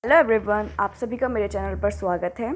Hello everyone, आप सभी का मेरे चैनल पर स्वागत है।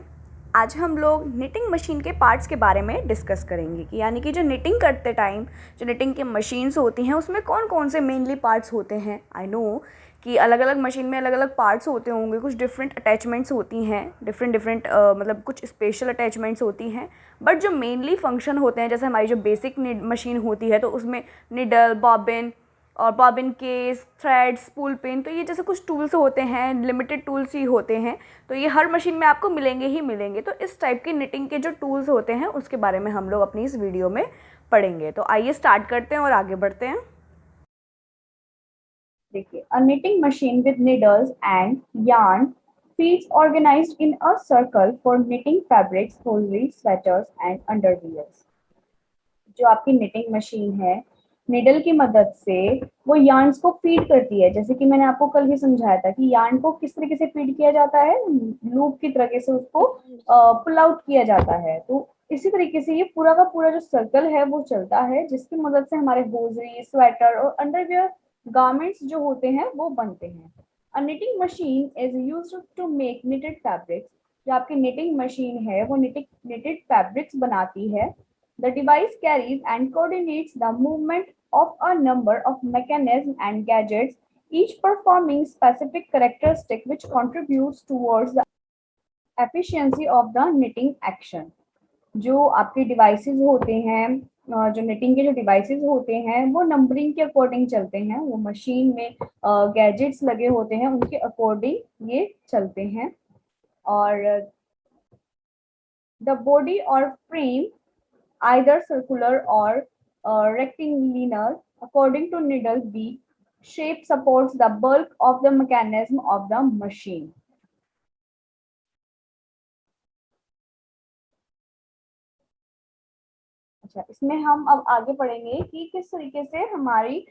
आज हम लोग निटिंग मशीन के पार्ट्स के बारे में डिस्कस करेंगे कि यानी कि जो निटिंग करते टाइम जो निटिंग की मशीन्स होती हैं उसमें कौन कौन से मेनली पार्ट्स होते हैं। आई नो कि अलग अलग मशीन में अलग अलग पार्ट्स होते होंगे, कुछ डिफरेंट अटैचमेंट्स होती हैं, डिफरेंट मतलब कुछ स्पेशल अटैचमेंट्स होती हैं, बट जो मेनली फंक्शन होते हैं, जैसे हमारी जो बेसिक मशीन होती है तो उसमें निडल, बॉबिन और bobbin case, thread, spool pin, तो ये जैसे कुछ टूल्स होते हैं, लिमिटेड टूल्स ही होते हैं, तो ये हर मशीन में आपको मिलेंगे ही मिलेंगे। तो इस टाइप की निटिंग के जो टूल्स होते हैं उसके बारे में हम लोग अपनी इस वीडियो में पढ़ेंगे। तो आइए स्टार्ट करते हैं और आगे बढ़ते हैं। देखिए, a knitting machine with needles and yarn feet organized in a circle for knitting fabrics, hosiery, sweaters and underwears। जो आपकी knitting मशीन है, निडल की मदद से वो yarns को फीड करती है। जैसे कि मैंने आपको कल भी समझाया था कि yarn को किस तरीके से फीड किया जाता है, लूप की तरीके से उसको पुल आउट किया जाता है। तो इसी तरीके से ये पूरा का पूरा जो सर्कल है वो चलता है, जिसकी मदद से हमारे होजरी, स्वेटर और अंडरवियर गारमेंट्स जो होते हैं वो बनते हैं। A knitting machine is used to make knitted fabrics. जो आपकी निटिंग मशीन है वो निटेड फैब्रिक्स बनाती है। The device carries and coordinates the movement of a number of mechanisms and gadgets, each performing specific characteristic which contributes towards the efficiency of the knitting action। जो आपके devices होते हैं, जो knitting के जो devices होते हैं वो नंबरिंग के अकॉर्डिंग चलते हैं। वो मशीन में गैजेट्स लगे होते हैं, उनके अकॉर्डिंग ये चलते हैं। और द बॉडी और frame either circular or rectilinear according to needle beak shape supports the bulk of the mechanism of the machine। अच्छा, इसमें हम अब आगे पढ़ेंगे कि किस तरीके से हमारी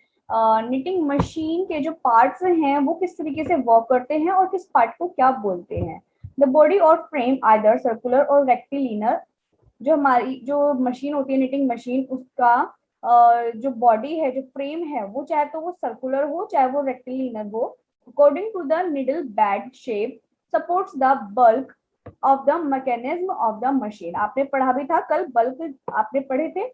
निटिंग मशीन के जो पार्ट्स हैं वो किस तरीके से वर्क करते हैं और किस पार्ट को क्या बोलते हैं। द बॉडी और फ्रेम आइदर सर्कुलर और रेक्टिलिनर। जो हमारी जो मशीन होती है निटिंग मशीन, उसका जो बॉडी है, जो फ्रेम है, वो चाहे तो वो सर्कुलर हो चाहे वो रेक्टिलिनर हो, according to the needle bed shape supports the bulk of the mechanism of the machine. आपने पढ़ा भी था कल, बल्क आपने पढ़े थे।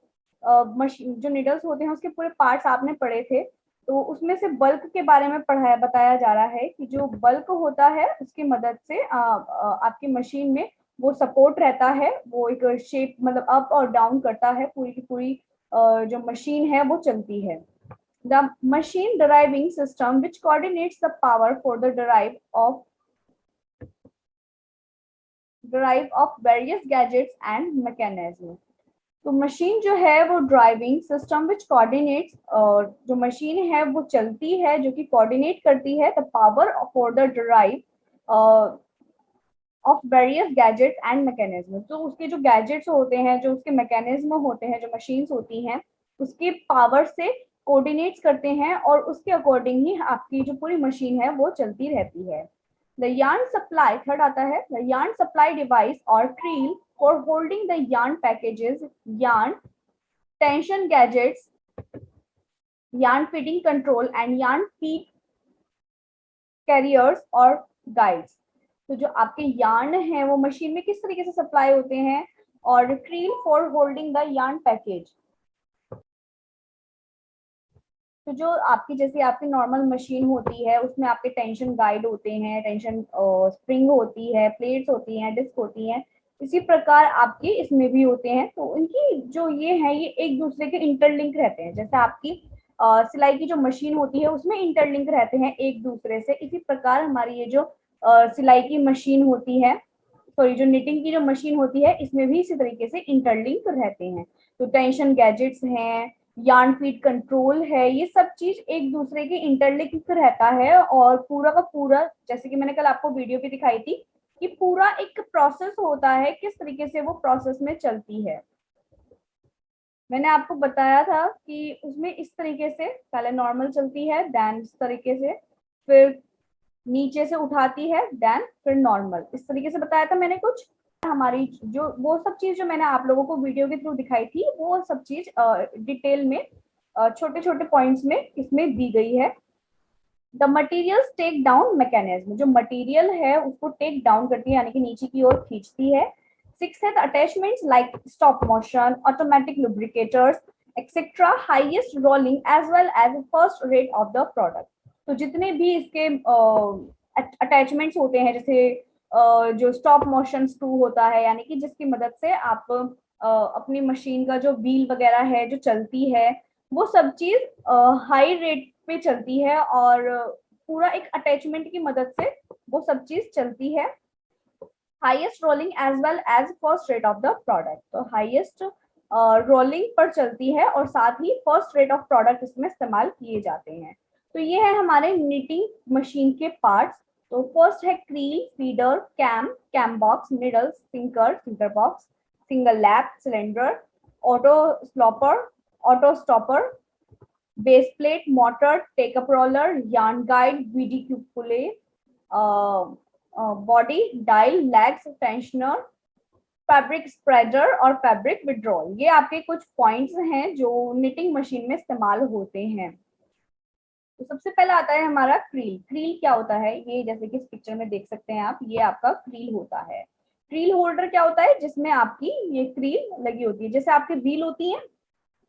मशीन जो निडल्स होते हैं उसके पूरे पार्ट्स आपने पढ़े थे, तो उसमें से बल्क के बारे में पढ़ाया बताया जा रहा है कि जो बल्क होता है उसकी मदद से आपकी मशीन में वो सपोर्ट रहता है, वो एक शेप मतलब अप और डाउन करता है, पूरी की पूरी जो मशीन है वो चलती है। The machine driving system which coordinates the power for the drive of various gadgets and mechanism. तो मशीन जो है वो ड्राइविंग सिस्टम विच कोऑर्डिनेट्स, जो मशीन है वो चलती है, जो कि कोऑर्डिनेट करती है the power for the drive of various gadgets and mechanism. तो उसके जो गैजेट्स होते हैं, जो उसके मैकेनिज्म होते हैं, जो मशीन्स होती हैं, उसकी पावर से कोऑर्डिनेट्स करते हैं और उसके अकॉर्डिंग ही आपकी जो पूरी मशीन है वो चलती रहती है। द यार्न सप्लाई, थर्ड आता है द यार्न सप्लाई डिवाइस और krill for holding the yarn packages, yarn tension gadgets, yarn feeding control and yarn feed carriers और गाइड्स। तो जो आपके यार्न है वो मशीन में किस तरीके से सप्लाई होते हैं, और krill for holding the yarn package. तो जो आपकी जैसे आपकी नॉर्मल मशीन होती है उसमें आपके टेंशन गाइड होते हैं, टेंशन स्प्रिंग होती है, प्लेट्स होती हैं, डिस्क होती हैं, इसी प्रकार आपके इसमें भी होते हैं। तो इनकी जो ये है ये एक दूसरे के इंटरलिंक रहते हैं। जैसे आपकी सिलाई की जो मशीन होती है उसमें इंटरलिंक रहते हैं एक दूसरे से, इसी प्रकार हमारी ये जो सिलाई की मशीन होती है, सॉरी जो निटिंग की जो मशीन होती है, इसमें भी इसी तरीके से इंटरलिंक रहते हैं। तो टेंशन गैजेट्स हैं, यार्न फीड कंट्रोल है, ये सब चीज एक दूसरे के इंटरलिंक रहता है। और पूरा का पूरा, जैसे कि मैंने कल आपको वीडियो भी दिखाई थी कि पूरा एक प्रोसेस होता है, किस तरीके से वो प्रोसेस में चलती है। मैंने आपको बताया था कि उसमें इस तरीके से पहले नॉर्मल चलती है, देन इस तरीके से, फिर नीचे से उठाती है, देन फिर नॉर्मल, इस तरीके से बताया था मैंने कुछ। हमारी जो वो सब चीज जो मैंने आप लोगों को वीडियो के थ्रू दिखाई थी वो सब चीज डिटेल में छोटे छोटे पॉइंट्स में इसमें दी गई है। The materials take down mechanism, जो मटीरियल है उसको टेक डाउन करती है यानी कि नीचे की ओर खींचती है। सिक्स है attachments like stop motion, automatic lubricators etcetera, highest rolling as well as first rate of the product. तो जितने भी इसके अटैचमेंट्स होते हैं, जैसे जो स्टॉप मोशन स्क्रू होता है यानी कि जिसकी मदद से आप अपनी मशीन का जो व्हील वगैरह है जो चलती है, वो सब चीज हाई रेट पे चलती है और पूरा एक अटैचमेंट की मदद से वो सब चीज चलती है। Highest rolling as well as first rate of the product, तो हाईएस्ट रोलिंग पर चलती है और साथ ही फर्स्ट रेट ऑफ प्रोडक्ट इसमें इस्तेमाल किए जाते हैं। तो ये है हमारे निटिंग मशीन के पार्ट्स। तो फर्स्ट है creel, feeder, cam box, needle, sinker box, single lap, cylinder, auto slopper, auto stopper, base plate, motor, take up roller, yarn guide, VD pulley, body, dial, legs, tensioner, fabric spreader और fabric withdrawal. ये आपके कुछ points हैं जो knitting machine में इस्तेमाल होते हैं। तो सबसे पहला आता है हमारा क्रील। क्रील क्या होता है, ये जैसे कि इस पिक्चर में देख सकते हैं आप, ये आपका क्रील होता है। क्रील होल्डर क्या होता है, जिसमें आपकी ये क्रील लगी होती है, जैसे आपकी व्हील होती है,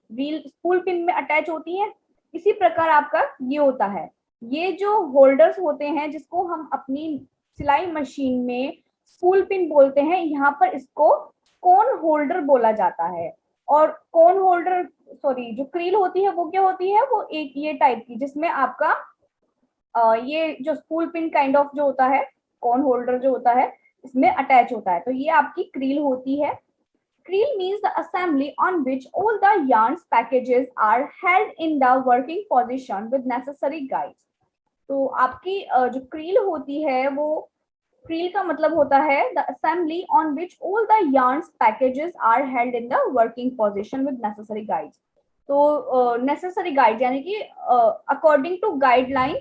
व्हील स्पूल पिन में अटैच होती है, इसी प्रकार आपका ये होता है। ये जो होल्डर्स होते हैं जिसको हम अपनी सिलाई मशीन में स्पूल पिन बोलते हैं, यहाँ पर इसको कोन होल्डर बोला जाता है। और कोन होल्डर सॉरी जो क्रील होती है वो क्या होती है, वो एक ये टाइप की जिसमें आपका ये जो स्पूल पिन काइंड ऑफ जो होता है, कोन होल्डर जो होता है इसमें अटैच होता है, तो ये आपकी क्रील होती है। Creel means the assembly on which all the yarns packages are held in the working position with necessary guides. तो आपकी जो क्रील होती है वो, क्रील का मतलब होता है the assembly on which all the yarns packages are held in the working position with necessary guides. तो necessary guides यानी कि according to guideline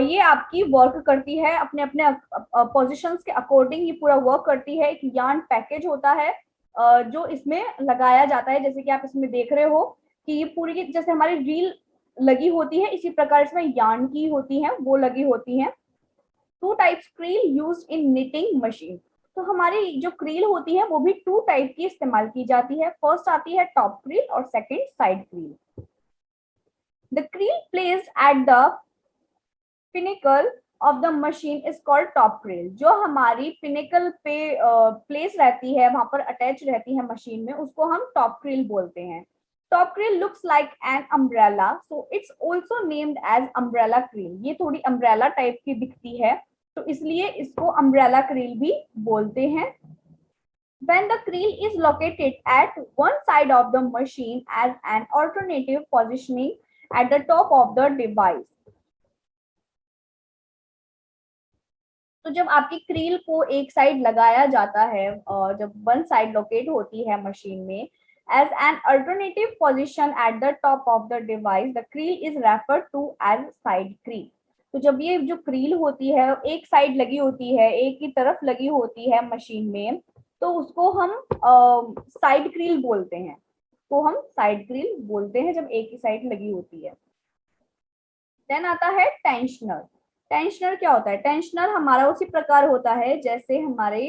ये आपकी वर्क करती है, अपने अपने पोजिशंस के अकॉर्डिंग ये पूरा वर्क करती है। एक यार्न पैकेज होता है जो इसमें लगाया जाता है, जैसे कि आप इसमें देख रहे हो कि ये पूरी जैसे हमारी रील लगी होती है, इसी प्रकार इसमें यार्न की होती है वो लगी होती है। Two types krill used in knitting machine. तो हमारी जो क्रील होती है वो भी टू टाइप की इस्तेमाल की जाती है। फर्स्ट आती है टॉप क्रील और second side krill. The krill placed at the pinnacle of the machine is called top krill. जो हमारी पिनिकल पे प्लेस रहती है, वहां पर अटैच रहती है मशीन में, उसको हम टॉप क्रील बोलते हैं। Top creel looks like an umbrella, so it's also named as umbrella creel. ये थोड़ी अम्ब्रेला टाइप की दिखती है तो इसलिए इसको अम्ब्रेला क्रील भी बोलते हैं। When the creel is located at one side of the machine as an alternative positioning at the top of the device, तो जब आपकी क्रील को एक साइड लगाया जाता है और जब वन साइड लोकेट होती है मशीन में as an alternative position at the top of the device, the creel is referred to as side creel. तो जब ये जो क्रील होती है एक साइड लगी होती है, एक ही तरफ लगी होती है मशीन में, तो उसको हम साइड क्रील बोलते हैं। तो हम साइड क्रील बोलते हैं जब एक ही साइड लगी होती है। देन आता है टेंशनर। टेंशनर क्या होता है, टेंशनर हमारा उसी प्रकार होता है जैसे हमारे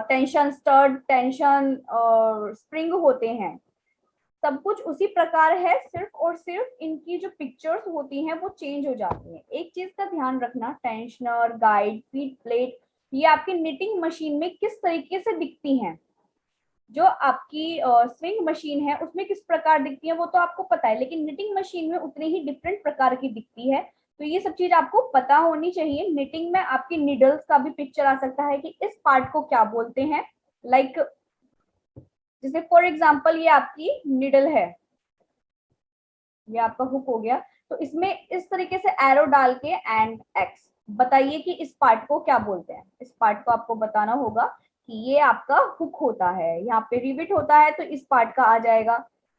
टेंशन स्टड, टेंशन स्प्रिंग होते हैं, सब कुछ उसी प्रकार है, सिर्फ और सिर्फ इनकी जो पिक्चर्स होती हैं वो चेंज हो जाती हैं। एक चीज का ध्यान रखना, टेंशनर, गाइड, फीड प्लेट, ये आपकी निटिंग मशीन में किस तरीके से दिखती हैं। जो आपकी स्विंग मशीन है उसमें किस प्रकार दिखती है वो तो आपको पता है, लेकिन निटिंग मशीन में उतनी ही डिफरेंट प्रकार की दिखती है। तो ये सब चीज आपको पता होनी चाहिए। निटिंग में आपकी निडल्स का भी पिक्चर आ सकता है कि इस पार्ट को क्या बोलते हैं। लाइक जैसे फॉर एग्जांपल ये आपकी निडल है, ये आपका हुक हो गया, तो इसमें इस तरीके से एरो डाल के एंड एक्स बताइए कि इस पार्ट को क्या बोलते हैं। इस पार्ट को आपको बताना होगा कि ये आपका हुक होता है, यहाँ पे रिविट होता है तो इस पार्ट का आ जाएगा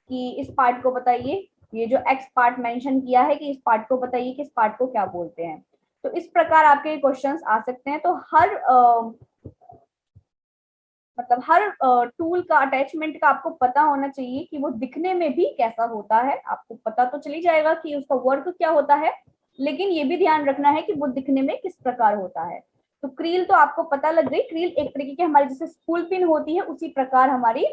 कि इस पार्ट को बताइए, ये जो एक्स पार्ट मेंशन किया है कि इस पार्ट को बताइए कि इस पार्ट को क्या बोलते हैं। तो इस प्रकार आपके क्वेश्चंस आ सकते हैं। तो हर मतलब हर टूल का अटैचमेंट का आपको पता होना चाहिए कि वो दिखने में भी कैसा होता है। आपको पता तो चली जाएगा कि उसका वर्क क्या होता है, लेकिन ये भी ध्यान रखना है कि वो दिखने में किस प्रकार होता है। तो क्रील तो आपको पता लग गई, क्रील एक तरीके की हमारी जैसे स्पूल पिन होती है उसी प्रकार हमारी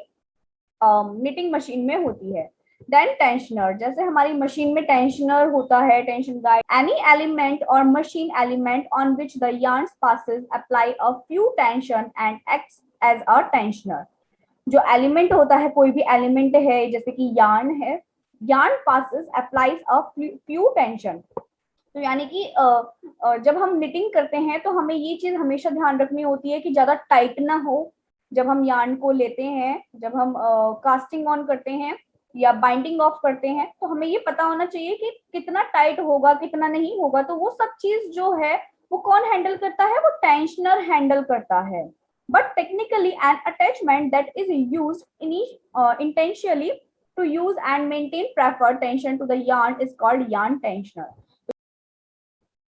निटिंग मशीन में होती है। देन टेंशनर, जैसे हमारी मशीन में टेंशनर होता है, टेंशन गाइड, एनी एलिमेंट और machine element on which the yarn passes apply a few tension and acts as a tensioner। जो एलिमेंट होता है, कोई भी एलिमेंट है जैसे कि yarn है, yarn passes applies a few tension। तो यानी कि जब हम निटिंग करते हैं तो हमें ये चीज हमेशा ध्यान रखनी होती है कि ज्यादा टाइट ना हो। जब हम यार्न को लेते हैं, जब हम कास्टिंग ऑन करते हैं या बाइंडिंग ऑफ करते हैं, तो हमें ये पता होना चाहिए कि कितना टाइट होगा, कितना नहीं होगा। तो वो सब चीज जो है वो कौन हैंडल करता है, वो टेंशनर हैंडल करता है। But technically N attachment that is used intentionally to use and maintain preferred tension to the yarn is called yarn tensioner।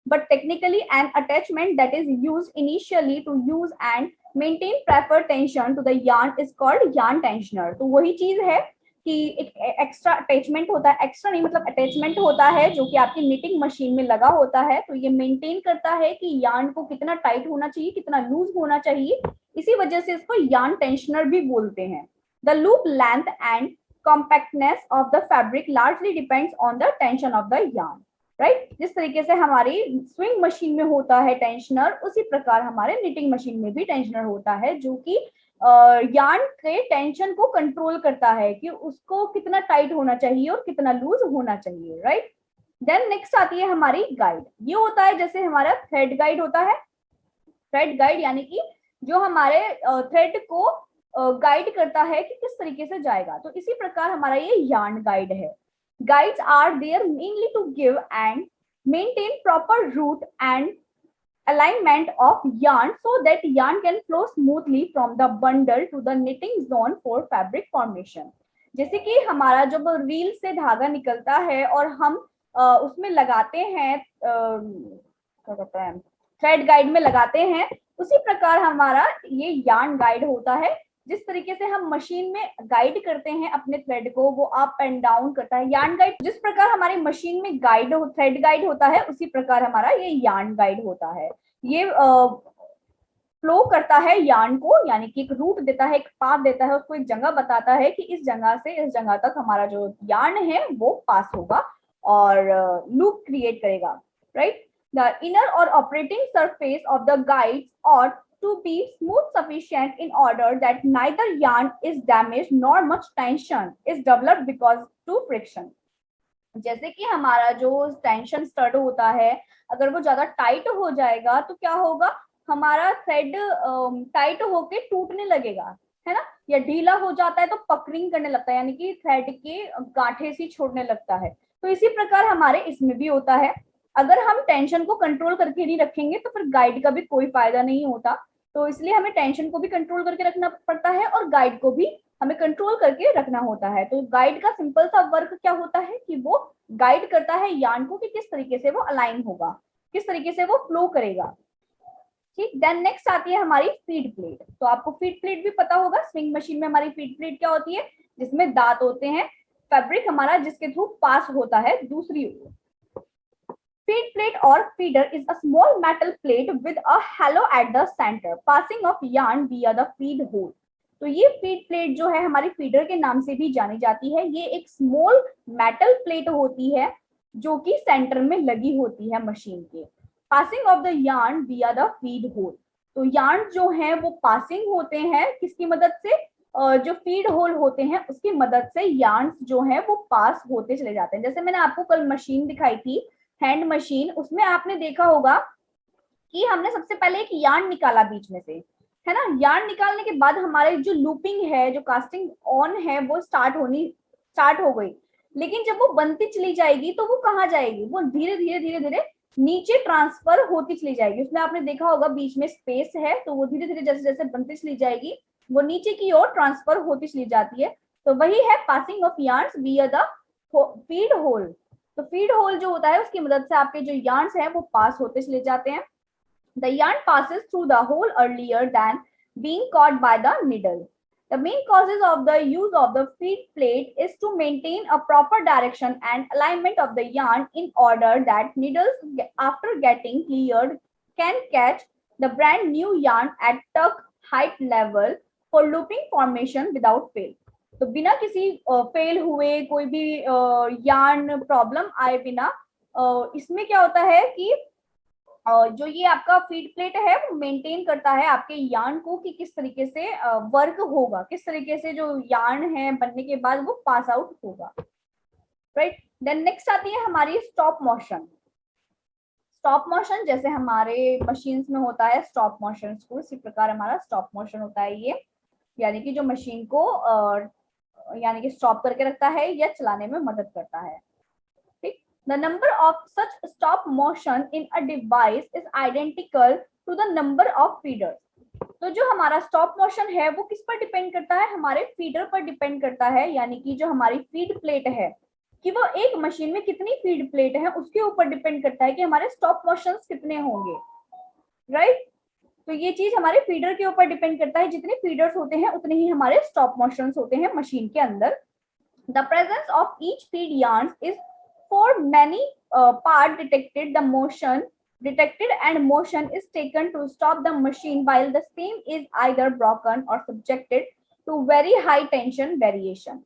but technically an attachment that is used initially to use and maintain proper tension to the yarn is called yarn tensioner। तो वही चीज है कि एक extra attachment होता है, extra नहीं मतलब अटैचमेंट होता है जो कि आपकी निटिंग मशीन में लगा होता है। तो ये मेंटेन करता है कि यार्न को कितना टाइट होना चाहिए, कितना लूज होना चाहिए। इसी वजह से इसको यार्न टेंशनर भी बोलते हैं। The loop length and compactness of the fabric largely depends on the tension of the yarn। Right जिस तरीके से हमारी स्विंग मशीन में होता है टेंशनर, उसी प्रकार हमारे निटिंग मशीन में भी टेंशनर होता है जो कि यार्न के टेंशन को कंट्रोल करता है कि उसको कितना टाइट होना चाहिए और कितना लूज होना चाहिए। राइट देन नेक्स्ट आती है हमारी गाइड। ये होता है जैसे हमारा थ्रेड गाइड होता है। थ्रेड गाइड यानी कि जो हमारे थ्रेड को गाइड करता है कि किस तरीके से जाएगा। तो इसी प्रकार हमारा ये यार्न गाइड है। Guides are there mainly to give and maintain proper route and alignment of yarn so that yarn can flow smoothly from the bundle to the knitting zone for fabric formation। जैसे कि हमारा जब reel से धागा निकलता है और हम उसमें लगाते हैं, क्या कहते हैं, थ्रेड गाइड में लगाते हैं, उसी प्रकार हमारा ये यार्न गाइड होता है। जिस तरीके से हम मशीन में गाइड करते हैं अपने थ्रेड को, वो अप एंड डाउन करता है। यार्न गाइड जिस प्रकार हमारी मशीन में गाइड थ्रेड गाइड होता है, उसी प्रकार हमारा ये यार्न गाइड होता है। ये फ्लो करता है यार्न को, यानी कि एक रूट देता है, एक पाथ देता है, उसको एक जगह बताता है कि इस जगह से इस जगह तक हमारा जो यार्न है वो पास होगा और लूप क्रिएट करेगा। राइट द इनर और operating surface of the guides और to be smooth sufficient in order that neither yarn is damaged nor much tension is developed because to friction। जैसे कि हमारा जो टेंशन स्टड होता है, अगर वो ज्यादा टाइट हो जाएगा तो क्या होगा, हमारा थ्रेड टाइट होके टूटने लगेगा, है ना, या ढीला हो जाता है तो पकड़िंग करने लगता है, यानी कि थ्रेड के गांठे सी छोड़ने लगता है। तो इसी प्रकार हमारे इसमें भी होता है। अगर हम टेंशन को कंट्रोल करके नहीं रखेंगे तो फिर गाइड का भी कोई फायदा नहीं होता। तो इसलिए हमें टेंशन को भी कंट्रोल करके रखना पड़ता है और गाइड को भी हमें कंट्रोल करके रखना होता है। तो गाइड का सिंपल सा वर्क क्या होता है कि वो गाइड करता है यार्न को कि किस तरीके से वो अलाइन होगा, किस तरीके से वो फ्लो करेगा। ठीक, देन नेक्स्ट आती है हमारी फीड प्लेट। तो आपको फीड प्लेट भी पता होगा, स्विंग मशीन में हमारी फीड प्लेट क्या होती है, जिसमें दांत होते हैं, फैब्रिक हमारा जिसके थ्रू पास होता है दूसरी ओर। Feed plate or feeder is a small metal plate with a hollow at the center, passing of yarn via the feed hole। तो ये फीड प्लेट जो है हमारी फीडर के नाम से भी जानी जाती है। ये एक स्मॉल मेटल प्लेट होती है जो कि सेंटर में लगी होती है मशीन के। Passing of the yarn via the feed hole। तो yarn जो है वो पासिंग होते हैं किसकी मदद से, जो फीड होल होते हैं उसकी मदद से yarn जो है वो पास होते चले जाते हैं। जैसे मैंने आपको कल मशीन दिखाई थी, हैंड मशीन, उसमें आपने देखा होगा कि हमने सबसे पहले एक यार्न निकाला बीच में से, है ना। यार्न निकालने के बाद हमारे जो लूपिंग है, जो कास्टिंग ऑन है, वो स्टार्ट हो गई। लेकिन जब वो बनती चली जाएगी तो वो कहाँ जाएगी, वो धीरे धीरे धीरे धीरे नीचे ट्रांसफर होती चली जाएगी। उसमें आपने देखा होगा बीच में स्पेस है, तो वो धीरे धीरे जैसे जैसे बनती चली जाएगी वो नीचे की ओर ट्रांसफर होती चली जाती है। तो वही है passing of yarns via the feed hole. तो फीड होल जो होता है उसकी मदद से आपके जो यार्न्स हैं वो पास होते चले जाते हैं। The yarn passes through the hole earlier than being caught by the needle। The main causes of the use of the feed plate is to maintain a proper direction and alignment of the yarn in order that needles, after getting cleared, can catch the brand new yarn at tuck height level for looping formation without fail. तो बिना किसी fail हुए कोई भी yarn problem आए बिना इसमें क्या होता है कि जो ये आपका फीड प्लेट है वो मेंटेन करता है आपके यार्न को कि किस तरीके से वर्क होगा, किस तरीके से जो यार्न है बनने के बाद वो पास आउट होगा, राइट। देन नेक्स्ट आती है हमारी स्टॉप मोशन। स्टॉप मोशन जैसे हमारे मशीन्स में होता है स्टॉप मोशन स्क्रू, इसी प्रकार हमारा स्टॉप मोशन होता है ये, यानी कि जो मशीन को यानी कि स्टॉप करके रखता है या चलाने में मदद करता है। The number of such stop motion in a device is identical to the number of feeders. तो जो हमारा स्टॉप मोशन है वो किस पर डिपेंड करता है, हमारे फीडर पर डिपेंड करता है, यानी कि जो हमारी फीड प्लेट है कि वो एक मशीन में कितनी फीड प्लेट है उसके ऊपर डिपेंड करता है कि हमारे स्टॉप मोशंस कितने होंगे, राइट। तो ये चीज हमारे फीडर के ऊपर डिपेंड करता है, जितने फीडर्स होते हैं उतने ही हमारे स्टॉप मोशंस होते हैं मशीन के अंदर। The presence of each feed yarns is for many part detected and motion is taken to stop the machine while the same is either broken or subjected to very high tension variation.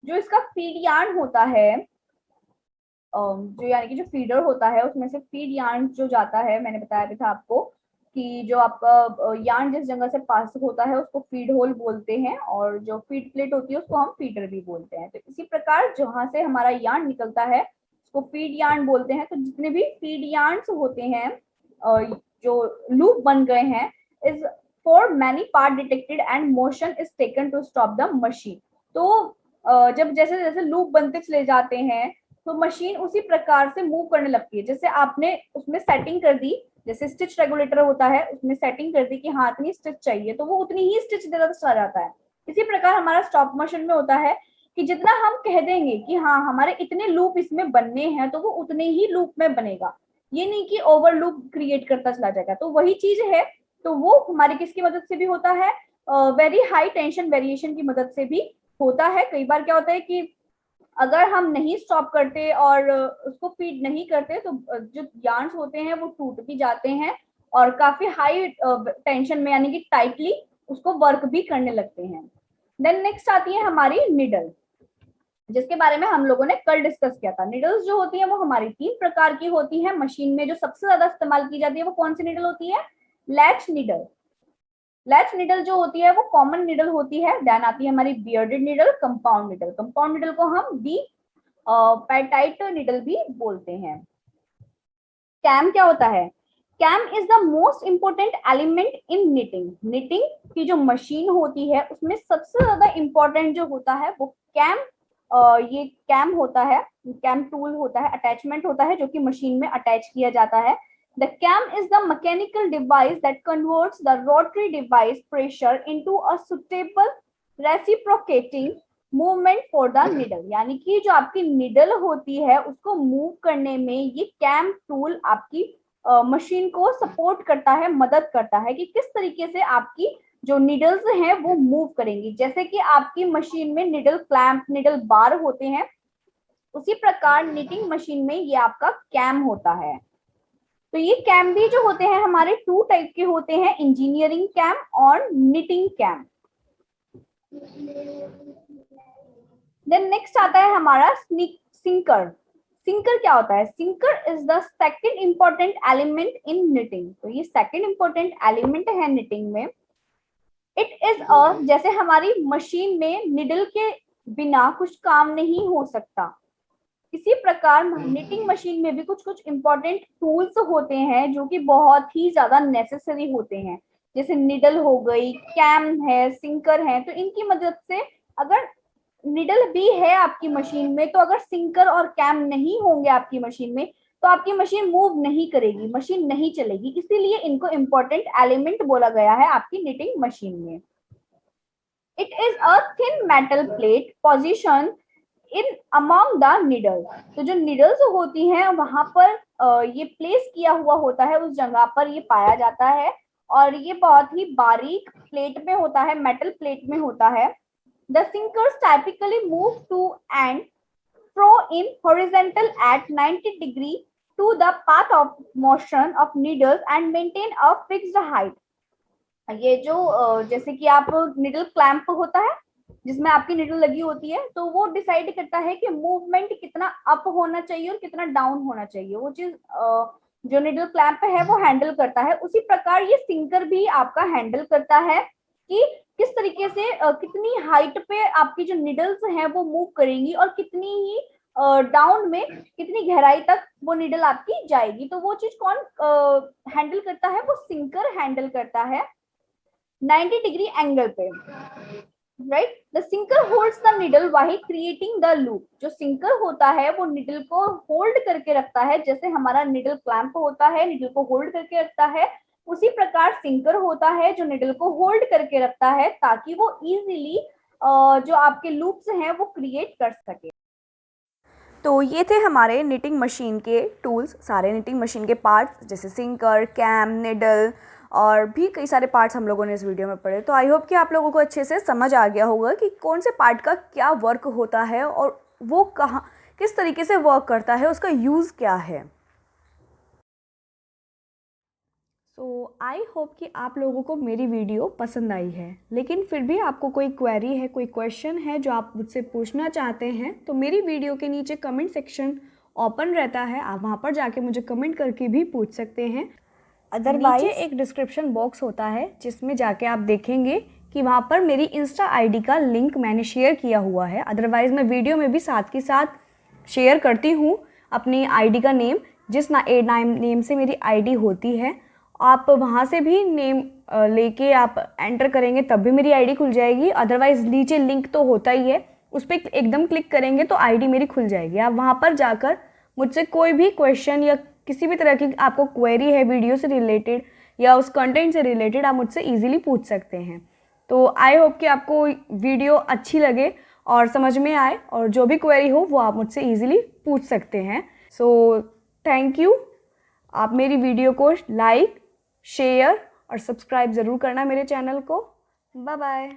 जो इसका feed yarn होता है, जो यानी कि जो feeder होता है उसमें से फीड यार्न जो जाता है, मैंने बताया भी था आपको कि जो आपका यार्न जिस जगह से पास होता है उसको फीड होल बोलते हैं और जो फीड प्लेट होती है उसको हम फीडर भी बोलते हैं। तो इसी प्रकार जहां से हमारा यार्न निकलता है उसको फीड यार्न बोलते हैं। तो जितने भी फीड यार्न्स होते हैं जो लूप बन गए हैं is for many part detected and motion is taken to stop the machine. तो जब जैसे जैसे लूप बनते चले जाते हैं तो मशीन उसी प्रकार से मूव करने लगती है। जैसे आपने उसमें सेटिंग कर दी, जैसे स्टिच रेगुलेटर होता है उसमें सेटिंग कर दी कि हाँ इतनी स्टिच चाहिए तो वो उतनी ही स्टिच देता चला जाता है। इसी प्रकार हमारा स्टॉप मोशन में होता है कि जितना हम कह देंगे कि हाँ हमारे इतने लूप इसमें बनने हैं तो वो उतने ही लूप में बनेगा, ये नहीं कि ओवर लूप क्रिएट करता चला जाएगा। तो वही चीज है, तो वो हमारी किसकी मदद से भी होता है, वेरी हाई टेंशन वेरिएशन की मदद से भी होता है। कई बार क्या होता है कि अगर हम नहीं स्टॉप करते और उसको फीड नहीं करते तो जो यार्न्स होते हैं वो टूट भी जाते हैं और काफी हाई टेंशन में यानी कि टाइटली उसको वर्क भी करने लगते हैं। देन नेक्स्ट आती है हमारी निडल, जिसके बारे में हम लोगों ने कल डिस्कस किया था। निडल्स जो होती है वो हमारी 3 प्रकार की होती है। मशीन में जो सबसे ज्यादा इस्तेमाल की जाती है वो कौन सी निडल होती है, लैच निडल। लैच निडल जो होती है वो कॉमन निडल होती है। देन आती है हमारी bearded needle, compound needle. Compound needle को हम बी पेटाइट निडल भी बोलते हैं। कैम क्या होता है, cam is the most important element in knitting. Knitting की जो मशीन होती है उसमें सबसे ज्यादा इंपॉर्टेंट जो होता है वो कैम, ये कैम होता है, कैम टूल होता है, अटैचमेंट होता है जो कि मशीन में अटैच किया जाता है। The cam is the mechanical device that converts the rotary device pressure into a suitable reciprocating movement for the needle। यानी कि जो आपकी निडल होती है उसको मूव करने में ये कैम टूल आपकी मशीन को सपोर्ट करता है, मदद करता है कि किस तरीके से आपकी जो निडल्स हैं वो मूव करेंगी। जैसे कि आपकी मशीन में निडल क्लैंप, निडल बार होते हैं, उसी प्रकार निटिंग मशीन में ये आपका कैम होता है। तो ये कैम भी जो होते हैं हमारे 2 टाइप के होते हैं, इंजीनियरिंग कैम और निटिंग कैम। देन नेक्स्ट आता है हमारा सिंकर। सिंकर क्या होता है, sinker is the second important element in knitting. तो ये सेकंड इंपॉर्टेंट एलिमेंट है निटिंग में। इट इज जैसे हमारी मशीन में निडल के बिना कुछ काम नहीं हो सकता, इसी प्रकार निटिंग मशीन में भी कुछ कुछ इंपॉर्टेंट टूल्स होते हैं जो कि बहुत ही ज्यादा नेसेसरी होते हैं। जैसे निडल हो गई, कैम है, सिंकर है। तो इनकी मदद से अगर निडल भी है आपकी मशीन में तो अगर सिंकर और कैम नहीं होंगे आपकी मशीन में तो आपकी मशीन मूव नहीं करेगी, मशीन नहीं चलेगी। इसीलिए इनको इंपॉर्टेंट एलिमेंट बोला गया है आपकी निटिंग मशीन में। It is a thin metal plate position in among the needle. तो जो निडल्स होती हैं वहां पर ये प्लेस किया हुआ होता है, उस जगह पर ये पाया जाता है और ये बहुत ही बारीक प्लेट में होता है, मेटल प्लेट में होता है। The sinkers typically move to and fro in horizontal at 90 degree to the path of motion of needles and maintain a fixed height. ये जो जैसे कि आप निडल क्लैंप होता है जिसमें आपकी निडल लगी होती है, तो वो डिसाइड करता है कि मूवमेंट कितना अप होना चाहिए और कितना डाउन होना चाहिए। वो चीज जो निडल क्लैंप है वो हैंडल करता है। उसी प्रकार ये सिंकर भी आपका हैंडल करता है कि किस तरीके से कितनी हाइट पे आपकी जो निडल्स हैं वो मूव करेंगी और कितनी ही डाउन में कितनी गहराई तक वो निडल आपकी जाएगी। तो वो चीज कौन हैंडल करता है? वो सिंकर हैंडल करता है 90 डिग्री एंगल पे, right. The sinker holds the needle while creating the loop. जो सिंकर होता है वो निडल को होल्ड करके रखता है, जैसे हमारा निडल क्लैंप होता है निडल को होल्ड करके रखता है, उसी प्रकार सिंकर होता है जो निडल को होल्ड करके रखता है ताकि वो इजीली जो आपके लूप्स हैं वो क्रिएट कर सके। तो ये थे हमारे निटिंग मशीन के टूल्स, सारे निटिंग मशीन के पार्ट्स जैसे सिंकर, कैम, निडल और भी कई सारे पार्ट्स हम लोगों ने इस वीडियो में पढ़े। तो आई होप कि आप लोगों को अच्छे से समझ आ गया होगा कि कौन से पार्ट का क्या वर्क होता है और वो कहाँ किस तरीके से वर्क करता है, उसका यूज़ क्या है। सो आई होप कि आप लोगों को मेरी वीडियो पसंद आई है, लेकिन फिर भी आपको कोई क्वेरी है, कोई क्वेश्चन है जो आप मुझसे पूछना चाहते हैं, तो मेरी वीडियो के नीचे कमेंट सेक्शन ओपन रहता है, आप वहाँ पर जाके मुझे कमेंट करके भी पूछ सकते हैं। अदरवाइज नीचे एक डिस्क्रिप्शन बॉक्स होता है जिसमें जाके आप देखेंगे कि वहाँ पर मेरी इंस्टा आईडी का लिंक मैंने शेयर किया हुआ है। अदरवाइज़ मैं वीडियो में भी साथ के साथ शेयर करती हूँ अपनी आईडी का नेम, जिस नेम से मेरी आईडी होती है। आप वहाँ से भी नेम लेके आप एंटर करेंगे तब भी मेरी आईडी खुल जाएगी। अदरवाइज़ नीचे लिंक तो होता ही है, उस पर एकदम क्लिक करेंगे तो आईडी मेरी खुल जाएगी। आप वहाँ पर जाकर मुझसे कोई भी क्वेश्चन या किसी भी तरह की आपको क्वेरी है वीडियो से रिलेटेड या उस कंटेंट से रिलेटेड, आप मुझसे इजीली पूछ सकते हैं। तो आई होप कि आपको वीडियो अच्छी लगे और समझ में आए, और जो भी क्वेरी हो वो आप मुझसे इजीली पूछ सकते हैं। So thank you. आप मेरी वीडियो को लाइक, शेयर और सब्सक्राइब ज़रूर करना मेरे चैनल को। Bye bye.